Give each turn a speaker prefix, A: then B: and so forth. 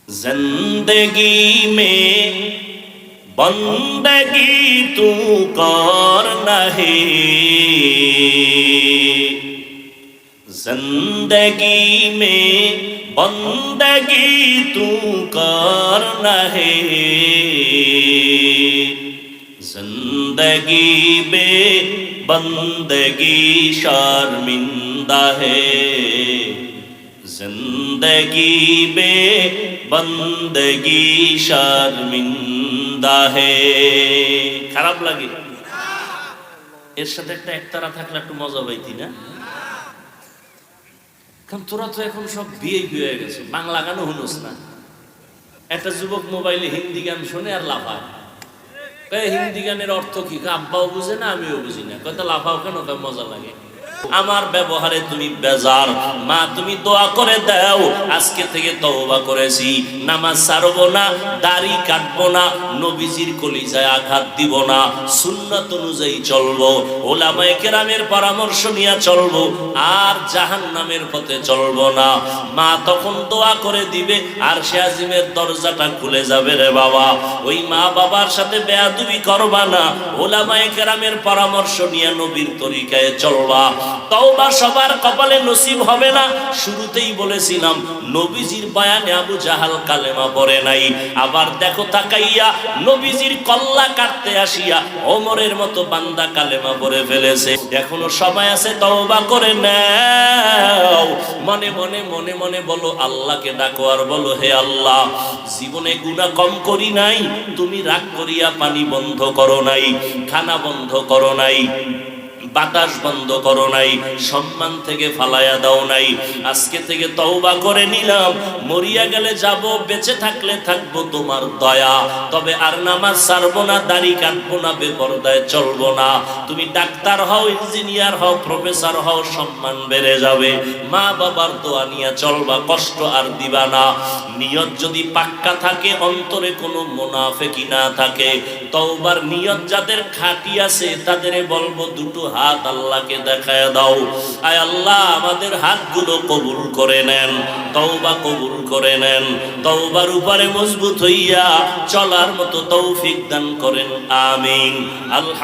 A: जिंदगी में बंदगी तू कर नहीं, जिंदगी में बंदगी तू कर नहीं, जिंदगी में बंदगी शर्मिंदा है, जिंदगी में बंदगी शर्मिंदा है। খারাপ লাগে? এর সাথে একটা একতারা থাকলে একটু মজা পাইতি না? কারণ তোরা তো এখন সব বিয়ে হয়ে গেছে, বাংলা গানও শুনোস না। একটা যুবক মোবাইলে হিন্দি গান শুনে আর লাফায়, হিন্দি গানের অর্থ কি? আব্বাও বুঝে না, আমিও বুঝি না। কত লাফাও কেন? মজা লাগে। আমার ব্যবহারে তুমি বেজার, মা তুমি দোয়া করে দাও, আজকে থেকে তওবা করেছি, নামাজ ছাড়বো না, দাড়ি কাটবো না, নবীজির কলিজায় আঘাত দিব না, সুন্নাত অনুযায়ী চলবো, ওলামায়ে কেরামের পরামর্শ নিয়ে চলবো, আর জাহান্নামের পথে চলবো না। মা তখন দোয়া করে দিবে, আর সে আজিমের দরজাটা খুলে যাবে রে বাবা। ওই মা বাবার সাথে বেয়াদবি করবা না, ওলামায়ে কেরামের পরামর্শ নিয়ে নবীর তরিকায় চলবা। তওবা সবার কপালে নসিব হবে না। শুরুতেই বলেছিলাম নবীজির বয়ানে আবু জাহাল কালেমা পড়ে নাই, আবার দেখো তাকাইয়া নবীজির কল্লা কাটতে আসিয়া ওমরের মতো বান্দা কালেমা পড়ে ফেলেছে। এখনো সময় আছে, তওবা করে নাও। মনে মনে মনে মনে বলো, আল্লাহকে ডাকো আর বলো, হে আল্লাহ, জীবনে গুনাহ কম করি নাই, তুমি রাগ করিয়া পানি বন্ধ করো নাই, খানা বন্ধ করো নাই, বাতাস বন্ধ করো নাই, সম্মান থেকে ফালায়া দাও নাই। আজকে থেকে তওবা করে নিলাম, মরিয়া গেলে যাব, বেঁচে থাকলে থাকবো তোমার দয়া। তবে আর নামাজ ছাড়বো না, দাড়ি কাটবো না, বেপরদায় চলবো না। তুমি ডাক্তার হও, ইঞ্জিনিয়ার হও, প্রফেসর হও, সম্মান বেড়ে যাবে। মা বাবার দোয়া নিয়ে চলবা, কষ্ট আর দিবা না। নিয়ত যদি পাক্কা থাকে, অন্তরে কোনো মুনাফিকি না থাকে, তওবার নিয়ত যাদের খাঁটি আছে, তাদের বলবো দুটো হাত আল্লাহকে দেখায় দাও। আয় আল্লাহ, আমাদের হাতগুলো কবুল করে নেন, তওবা কবুল করে নেন, তওবার উপরে মজবুত হইয়া চলার মতো তৌফিক দান করেন। আমিন। আল্লাহ।